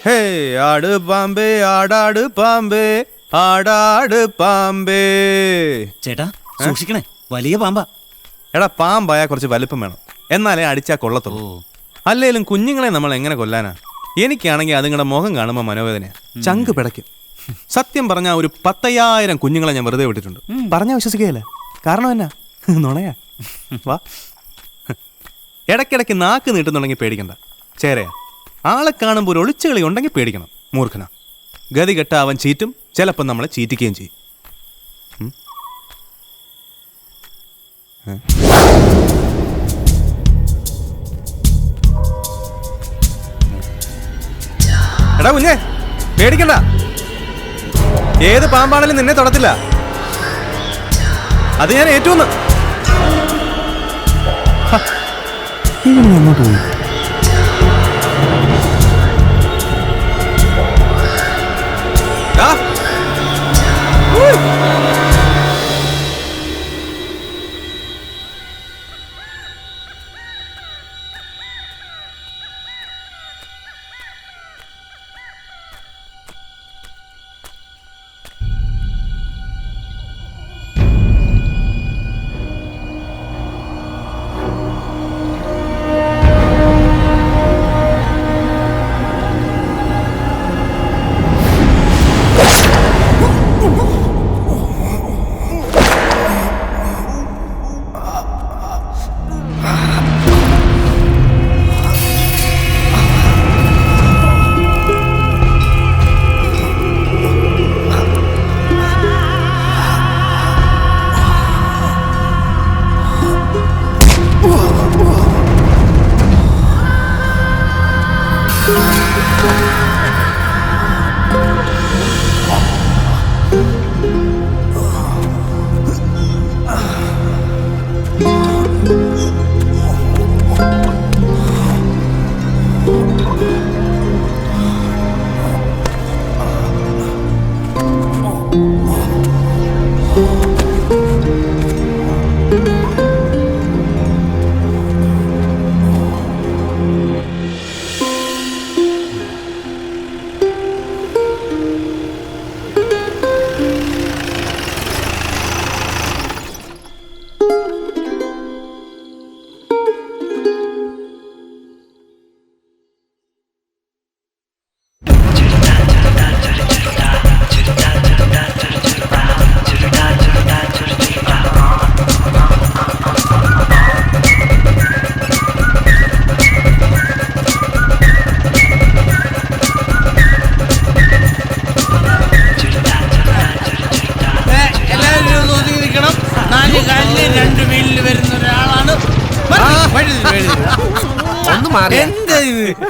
ഹേ ആട് പാമ്പേ ആടാട് പാമ്പേ ആടാട് പാമ്പേ. ചേട്ടാ സൂക്ഷിക്കണേ, വലിയ പാമ്പാ. എടാ പാമ്പായ കുറച്ച് വലിപ്പം വേണം, എന്നാലേ അടിച്ചാ കൊള്ളത്തുള്ളൂ. അല്ലേലും കുഞ്ഞുങ്ങളെ നമ്മൾ എങ്ങനെ കൊല്ലാനാ? എനിക്കാണെങ്കിൽ അതുങ്ങളുടെ മുഖം കാണുമ്പോൾ മനോവേദനയാ, ചങ്ക് പിടയ്ക്കും. സത്യം പറഞ്ഞാൽ ഒരു 10,000 കുഞ്ഞുങ്ങളെ ഞാൻ വെറുതെ വിട്ടിട്ടുണ്ട്. പറഞ്ഞാൽ വിശ്വസിക്കുകയല്ല. കാരണം എന്നാ? നുണയാ. വാ. ഇടയ്ക്കിടയ്ക്ക് നാക്ക് നീട്ടുന്നുണ്ടെങ്കിൽ പേടിക്കണ്ട, ചേരയാ. ആളെ കാണുമ്പോൾ ഒരു ഒളിച്ചുകളി ഉണ്ടെങ്കിൽ പേടിക്കണം, മൂർഖന. ഗതി കെട്ട അവൻ ചീറ്റും, ചിലപ്പോൾ നമ്മളെ ചീറ്റിക്കുകയും ചെയ്യും. എടാ കുഞ്ഞേ, പേടിക്കണ്ട. ഏത് പാമ്പാണെങ്കിലും നിന്നെ തൊടത്തില്ല. അത് ഞാൻ ഏറ്റവും അങ്ങോട്ട് പോയി.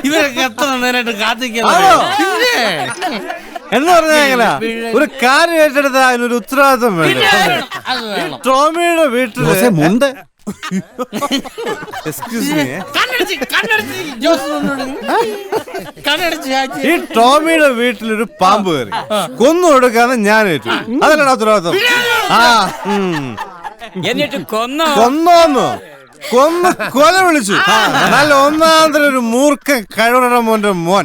ഇവരൊക്കെ എത്ര നേരമായിട്ട് എന്ന് പറഞ്ഞാ ഒരു കാര്യം ഏറ്റെടുത്ത അതിനൊരു ഉത്തരവാദിത്വം വേണം. ടോമിയുടെ വീട്ടില് മുണ്ട്. ഈ ടോമിയുടെ വീട്ടിലൊരു പാമ്പ് കയറി കൊന്നു കൊടുക്കാന്ന് ഞാൻ ഏറ്റു. അതല്ലടാ ഉത്തരവാദിത്വം. എന്നിട്ട് കൊന്നോന്നു കൊല വിളിച്ചു. നല്ല ഒന്നാന്തര ഒരു മൂർഖൻ കഴിവുള്ള മോന്റെ മോൻ.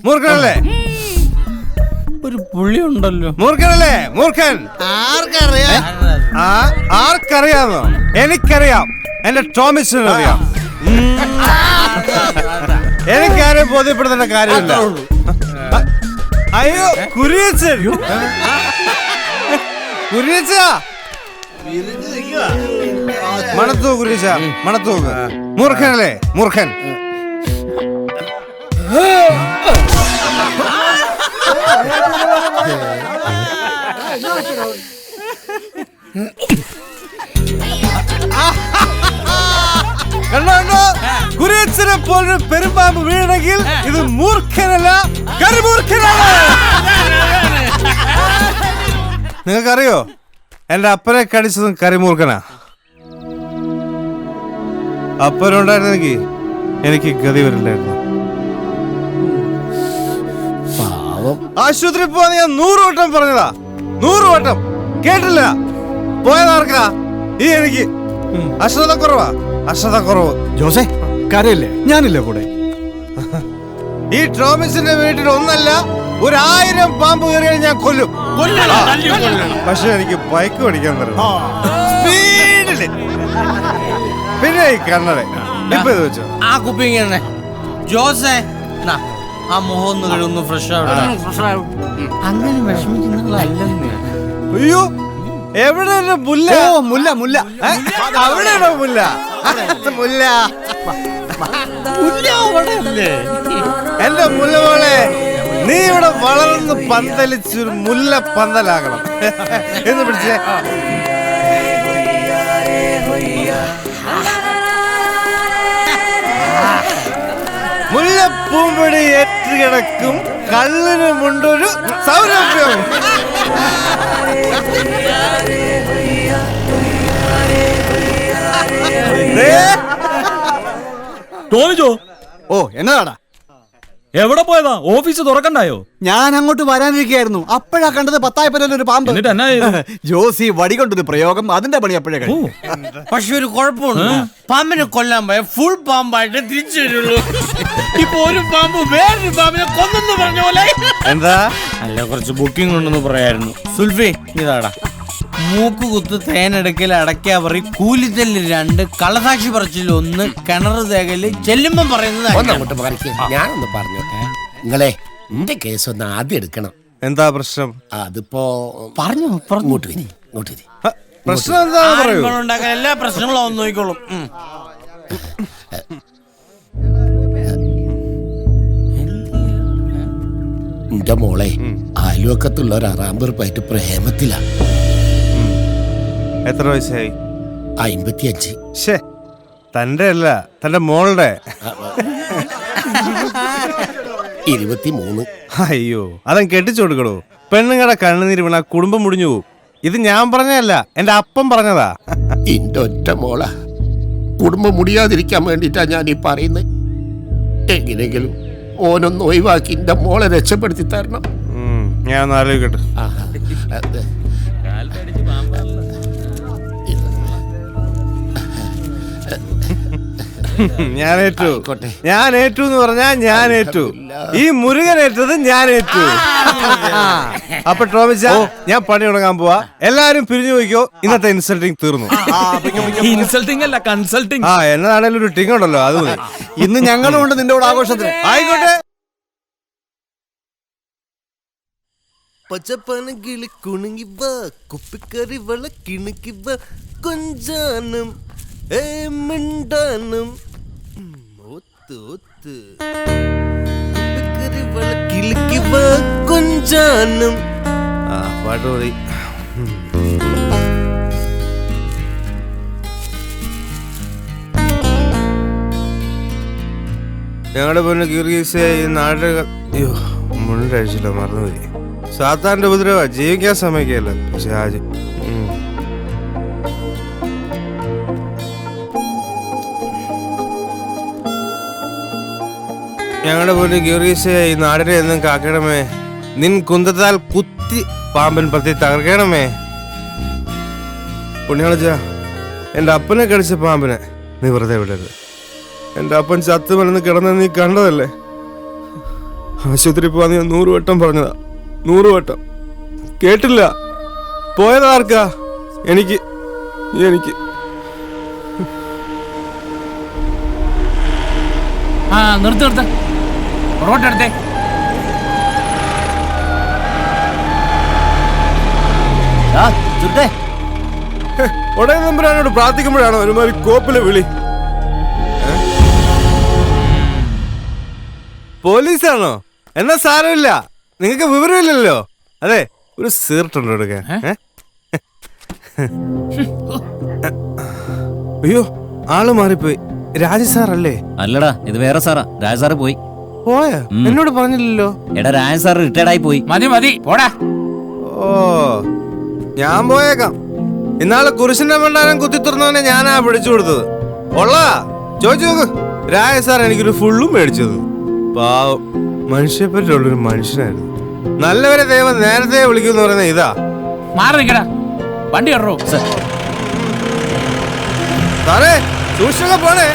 മൂർഖനല്ലേ? ഒരു പുള്ളി ഉണ്ടല്ലോ. മൂർഖനല്ലേ? മൂർഖൻ. ആർക്കറിയാമോ? എനിക്കറിയാം. എന്റെ ടോമിസിന് അറിയാം. എനിക്കാരും ബോധ്യപ്പെടുത്തേണ്ട കാര്യമില്ല. അയ്യോ കുരിയച്ചൻ, കുരിയച്ച മണത്തൂ, കുരിയച്ച മണത്തൂ. മൂർഖനല്ലേ? മൂർഖൻ. കണ്ടോ, കുരിയച്ചനെ പോലൊരു പെരുമ്പാമ്പ് വീണെങ്കിൽ ഇത് മൂർഖനല്ല, കരിമൂർഖനാണ്. നിങ്ങൾക്കറിയോ, എന്റെ അപ്പനെ കടിച്ചതും കരിമൂർഖനാ. അപ്പനുണ്ടായിരുന്നെങ്കിൽ എനിക്ക് ഗതി വരില്ലായിരുന്നു. ആശുപത്രി പോവാന്ന് ഞാൻ 100 വട്ടം പറഞ്ഞതാ, 100 വട്ടം കേട്ടില്ല. പോയതാർക്കാ? ഈ എനിക്ക്. അശ്രദ്ധ കുറവാ, അശ്രദ്ധ കുറവ്. ജോസേ കരയില്ലേ, ഞാനില്ലേ കൂടെ. ഈ ടോമിസിന്റെ വീട്ടിൽ ഒന്നല്ല 1000 പാമ്പ് കയറിയാൽ ഞാൻ കൊല്ലും. പക്ഷെ എനിക്ക് ബൈക്ക് പഠിക്കാൻ തരണം സ്പീഡില്. പിന്നെ ഈ കണ്ണട ഇപ്പൊ ഇത് വെച്ചോ. ആ കുപ്പി ഇങ്ങനെ ജോസേ നാ, ആ മുഖം ഒന്ന് കഴിയൊന്ന് ഫ്രഷ് അങ്ങനെ വിഷമിക്കുന്നതല്ലെന്ന്. അയ്യോ എവിടെ മുല്ല? മുല്ല മുല്ല അവിടെയാണോ മുല്ല? മുല്ല എന്റെ മുല്ല മോളെ, നീ ഇവിടെ വളർന്ന് പന്തലിച്ചൊരു മുല്ല പന്തലാകണം എന്ന് പിടിച്ചേ. മുല്ലപ്പൂമ്പൊടി ഏറ്റുകിടക്കും കള്ളിനുമുണ്ടൊരു സൗരഭ്യം. ടോമിജോ, ഓ എന്നതാടാ? എവിടെ പോയതാ? ഓഫീസ് തുറക്കണ്ടായോ? ഞാൻ അങ്ങോട്ട് വരാനിരിക്കുകയായിരുന്നു. അപ്പോഴാ കണ്ടത് പത്തായപ്പനൊരു പാമ്പ്. എന്നിട്ട് എന്നാ ചെയ്തു? ജോസി വടി കൊണ്ടൊരു പ്രയോഗം, അതിന്റെ പണി അപ്പോഴേ കഴിഞ്ഞു. പക്ഷെ ഒരു കുഴപ്പമുണ്ട്, പാമ്പിനെ കൊല്ലാൻ പോയ ഫുൾ പാമ്പായിട്ട് തിരിച്ചു വരുള്ളൂ. ഇപ്പൊ ഒരു പാമ്പ് വേറൊരു പാമ്പിനെ കൊന്നെന്ന് പറഞ്ഞ പോലെ. എന്താ അല്ല, കുറച്ച് ബുക്കിംഗ് ഉണ്ടെന്ന് പറയായിരുന്നു. സുൽഫി ഇതാടാ, മൂക്ക് കുത്ത്, തേനെടുക്കൽ, അടയ്ക്കാ പറ, കൂലിത്തല്ല് 2, കള്ളസാക്ഷി പറച്ചിൽ 1, കിണർ തേകല്, ചെല്ലുമ്പം പറയുന്നത് ഒന്നങ്ങോട്ട് പറിക്കും. ഞാനൊന്ന് പറഞ്ഞോട്ടെ, നിങ്ങളെ എന്റെ കേസ് ഒന്ന് ആദ്യം എടുക്കണം. എന്താ പ്രശ്നം? അതിപ്പോ പറഞ്ഞു ഇങ്ങോട്ട് വരി, ഇങ്ങോട്ട് വരി. പ്രശ്നം എന്താ പറയൂ. ഉണ്ടാക്കാൻ എല്ലാ പ്രശ്നങ്ങളും അവൻ നോക്കിക്കോളും. എന്റെ മോളെ അയൽവക്കത്തുള്ള ഒരു അറാമ്പെറുപ്പായിട്ട് പ്രേമത്തിലാ. എത്ര വയസ്സായി? 55. ശേ, തന്റെ അല്ല, തന്റെ മോളുടെ. 23. അയ്യോ, അതൻ കെട്ടിച്ചു കൊടുക്കണോ? പെണ്ണുങ്ങളുടെ കണ്ണുനീര് വീണ കുടുംബം മുടിഞ്ഞു പോകും. ഇത് ഞാൻ പറഞ്ഞതല്ല, എന്റെ അപ്പം പറഞ്ഞതാ. എന്റെ ഒറ്റ മോളാ. കുടുംബം മുടിയാതിരിക്കാൻ വേണ്ടിട്ടാ ഞാൻ ഈ പറയുന്നത്. എങ്ങനെയെങ്കിലും ഓനൊന്ന് ഒഴിവാക്കി എന്റെ മോളെ രക്ഷപ്പെടുത്തി തരണം. ഞാൻ ഒന്ന് ആലോചിക്കട്ടെ. ഞാൻ ഏറ്റു എന്ന് പറഞ്ഞാ ഞാൻ ഏറ്റു. ഈ മുരുകൻ ഏറ്റത് ഞാൻ ഏറ്റു. അപ്പൊ ടോമിച്ച, ഞാൻ പണി തുടങ്ങാൻ പോവാ. എല്ലാരും പിരിഞ്ഞു പോയിക്കോ. ഇന്നത്തെ ഇൻസൾട്ടിങ് തീർന്നു. ഇൻസൾട്ടിംഗ് അല്ല, കൺസൾട്ടിംഗ്. എന്നതാണേലും ഒരു ടിങ് ഉണ്ടല്ലോ, അത് മതി. ഇന്ന് ഞങ്ങളും ഉണ്ട് നിന്റെ കൂടെ ആഘോഷത്തിന്. ആയിക്കോട്ടെ. പച്ചപ്പന കിളി കുണുങ്ങിവ, കുപ്പിക്കറി വള കിണുക്കിവ, കൊഞ്ചാനും മിണ്ടാനും ഒത്ത് ഒത്ത്, കുപ്പിക്കറി വള കിളുക്കിവ, കൊഞ്ചാനും. പാട്ട് മതി. ഞങ്ങളുടെ പൊന്ന് ഗീർഗീസേ, ഈ നാട്ടിൽ അയ്യോ മുണ്ടഴിച്ചില്ല, മറന്നുപോയി. സാത്താന്റെ ഉപദ്രവ, ജീവിക്കാൻ സമ്മതിക്കല്ല. പക്ഷെ ഞങ്ങളുടെ പൊന്ന് ഗീർഗീസേ, ഈ നാടിനെ എന്നും കാക്കണമേ. നിൻ കുന്തത്താൽ കുത്തി പാമ്പൻ പ്രതി തകർക്കണമേ. പുണ്യാളജ, എന്റെ അപ്പനെ കടിച്ച പാമ്പിനെ നീ വെറുതെ വിടരുത്. എന്റെ അപ്പൻ ചത്തുമലന്ന് കിടന്ന നീ കണ്ടതല്ലേ? ആശുപത്രി പോവാൻ ഞാൻ 100 വട്ടം പറഞ്ഞതാ. 100 വട്ടം കേട്ടില്ല. പോയതാർക്കാ? എനിക്ക്. നിർത്ത് റോട്ടെടുത്തേ. ഉടനെ നമ്പരാനോട് പ്രാർത്ഥിക്കുമ്പോഴാണോ ഒരുമാതിരി കോപ്പിലെ വിളി? പോലീസാണോ? എന്നാ സാരമില്ല, നിങ്ങക്ക് വിവരമില്ലല്ലോ. അതെ, ഒരു സീർട്ടുണ്ടോ എടുക്കാൻ? അയ്യോ, ആള് മാറിപ്പോയി. രാജ സാറല്ലേ? അല്ലടാ, ഇത് വേറെ സാറാ. രാജ സാറ് പോയി. പോയാ? എന്നോട് പറഞ്ഞില്ലല്ലോ. എടാ, രാജ സാർ റിട്ടയർഡ് ആയി പോയി. മതി പോടാ. ഓ, ഞാൻ പോയേക്കാം. ഇന്നാളെ കുരിശിന്റെ മണ്ടാനം കുത്തി തുറന്നവനെ ഞാനാ പിടിച്ചു കൊടുത്തത്. ഉള്ളാ ചോദിച്ചു നോക്ക്. രാജ സാർ എനിക്കൊരു ഫുള്ളും മേടിച്ചത്. പാവം, മനുഷ്യപ്പറ്റുള്ളൊരു മനുഷ്യനായിരുന്നു. നല്ലവരെ ദൈവം നേരത്തെ വിളിക്കുന്നു പറയുന്ന ഇതാ. മാറിക്കടാ, വണ്ടി ഇറോ. സാറേ, സൂക്ഷിച്ചൊക്കെ പോണേ.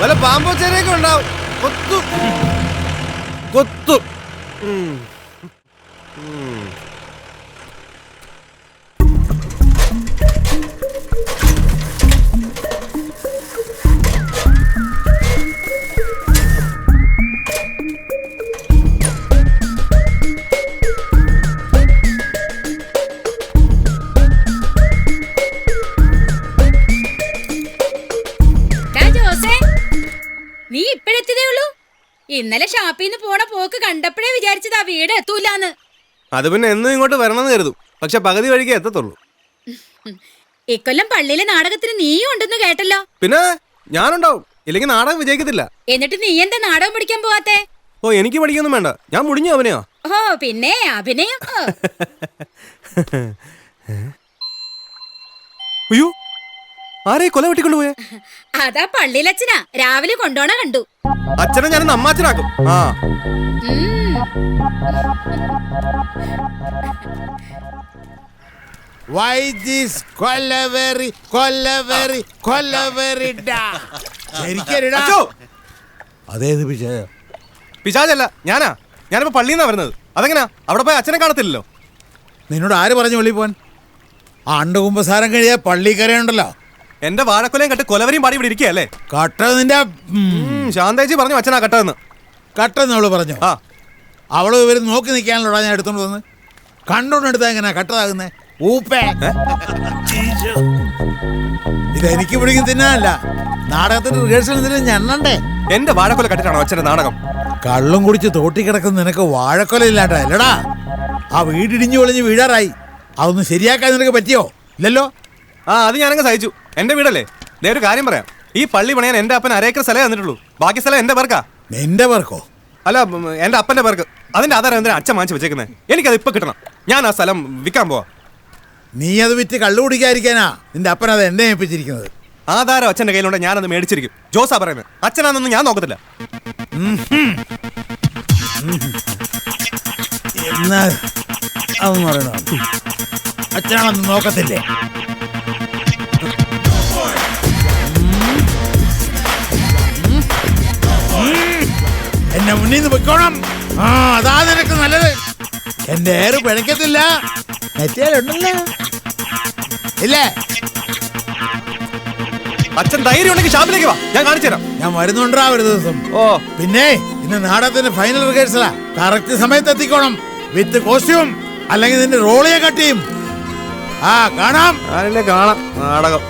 വല്ല പാമ്പോ ചെറിയൊക്കെ ഉണ്ടാവും. കൊത്തും. നീ ഇപ്പഴെത്തിയതേ ഉള്ളൂ? ഇന്നലെ ഷാപ്പിന്ന് പോണ പോക്ക് കണ്ടപ്പോഴേ വിചാരിച്ചതാ വീട് എത്തൂലാന്ന്. അത് പിന്നെ എന്നും ഇങ്ങോട്ട് വരണമെന്ന് കരുതും, പക്ഷെ പകുതി വഴിക്ക് എത്തത്തുള്ളൂ. ഇക്കൊല്ലം പള്ളിയിലെ നാടകത്തിന് നീയും ഉണ്ടെന്ന് കേട്ടല്ലോ. പിന്നെ ഞാനുണ്ടാവും, ഇല്ലെങ്കിൽ നാടകം വിജയിക്കത്തില്ല. എന്നിട്ട് നീ എന്താ നാടകം പഠിക്കാൻ പോവാത്തെ? ഓ, എനിക്ക് പഠിക്കൊന്നും വേണ്ട, ഞാൻ മുടിഞ്ഞു അഭിനയോ. ഓ പിന്നെ അഭിനയം. അയ്യോ, ആരെ കൊല വെട്ടിക്കൊണ്ടുപോയേ? അതാ പള്ളിയിലച്ഛനാ, രാവിലെ കൊണ്ടോണ കണ്ടു. അച്ഛനെ ഞാനൊന്ന് അമ്മാച്ചനാക്കും. ആ Why this കൊലവെറി കൊലവെറി കൊലവെറിടാ? ശരിക്കരുടാ. അതേത് പിശാച? പിശാചല്ല, ഞാനിപ്പോ പള്ളിയിൽ നിന്നാ വരുന്നത്. അതെങ്ങനാ? അവിടെ പോയി അച്ഛനെ കാണത്തില്ലല്ലോ. നിന്നോട് ആര് പറഞ്ഞു വെളിയിൽ പോവാൻ? ആണ്ടുകുമ്പസാരം കഴിയാ പള്ളി കരയുണ്ടല്ലോ. എന്റെ വാഴക്കൊലയും കട്ട് കൊലവരെയും പാടി ഇവിടെ ഇരിക്കുകയല്ലേ? കട്ട നിന്റെ ശാന്തേച്ചി പറഞ്ഞു അച്ഛനാ കട്ടതെന്ന്. കട്ടെന്ന് അവള് പറഞ്ഞു. ആ, അവള് ഇവര് നോക്കി നിൽക്കാനല്ലോടാ ഞാൻ എടുത്തോണ്ട് വന്ന്. കണ്ടോണ്ടെടുത്താ എങ്ങനെയാ കട്ടതാകുന്നേ? ഊപ്പേ. ഇതെനിക്ക് പിടിക്കും തിന്നാനല്ല, നാടകത്തിന്റെ റിഹേഴ്സൽ എന്തെങ്കിലും ഞണ്ണണ്ടേ? എന്റെ വാഴക്കൊല കട്ടിട്ടാണോ അച്ഛന്റെ നാടകം? കള്ളും കുടിച്ച് തോട്ടി കിടക്കുന്ന നിനക്ക് വാഴക്കൊല ഇല്ലാട്ടാ അല്ലടാ. ആ വീടിടിഞ്ഞു പൊളിഞ്ഞ് വീഴാറായി. അതൊന്നും ശരിയാക്കാൻ നിനക്ക് പറ്റിയോ? ഇല്ലല്ലോ. ആ, അത് ഞാനങ്ങ് സഹിച്ചു. എന്റെ വീടല്ലേ. ദേ ഒരു കാര്യം പറയാം, ഈ പള്ളി പണിയാൻ എന്റെ അപ്പൻ അരേക്കർ സ്ഥലം തന്നിട്ടുള്ളൂ. ബാക്കി സ്ഥലം എന്റെ പേർക്കാ. നിന്റെ പേർക്കോ? അല്ല, എന്റെ അപ്പന്റെ പേർക്ക്. അതിന്റെ ആധാരം എന്തിനാ അച്ഛൻ വാങ്ങിച്ചു വെച്ചേക്കുന്നത്? എനിക്കത് ഇപ്പൊ കിട്ടണം. ഞാൻ ആ സ്ഥലം വിൽക്കാൻ പോവാ. നീ അത് വിറ്റ് കള്ളു കുടിക്കാതിരിക്കാനാ നിന്റെ അപ്പൻ അത് എന്നെ ഏൽപ്പിച്ചിരിക്കുന്നത്. ആധാരം അച്ഛന്റെ കയ്യിലുണ്ട്, ഞാനത് മേടിച്ചിരിക്കും. ജോസാ പറയുന്നത്, അച്ഛനാണെന്നൊന്നും ഞാൻ നോക്കത്തില്ല. എന്നാ അതൊന്നും പറയണോ? അച്ഛനാണെന്ന് നോക്കത്തില്ലേ? എന്നെ മുന്നിൽ നിന്ന് പൊയ്ക്കോണം. ആ, അതാ നിനക്ക് നല്ലത്. എന്റെ ഏറ് പിഴക്കത്തില്ല. നെറ്റിയാലുണ്ടല്ലോ ഇല്ലേ? അച്ഛൻ ധൈര്യം ഉണ്ടെങ്കിൽ ഷാപ്പിലേക്ക് വാ, ഞാൻ കാണിച്ചു തരാം. ഞാൻ വരുന്നുണ്ടാ ഒരു ദിവസം. ഓ, പിന്നെ ഇന്ന് നാടകത്തിന്റെ ഫൈനൽ റിഹേഴ്സലാ. കറക്റ്റ് സമയത്ത് എത്തിക്കോണം, വിത്ത് കോസ്റ്റ്യൂം, അല്ലെങ്കിൽ നിന്റെ റോളിയെ കട്ട് ചെയ്യും. ആ, കാണാം. ആരല്ലേ കാണാം നാടകം.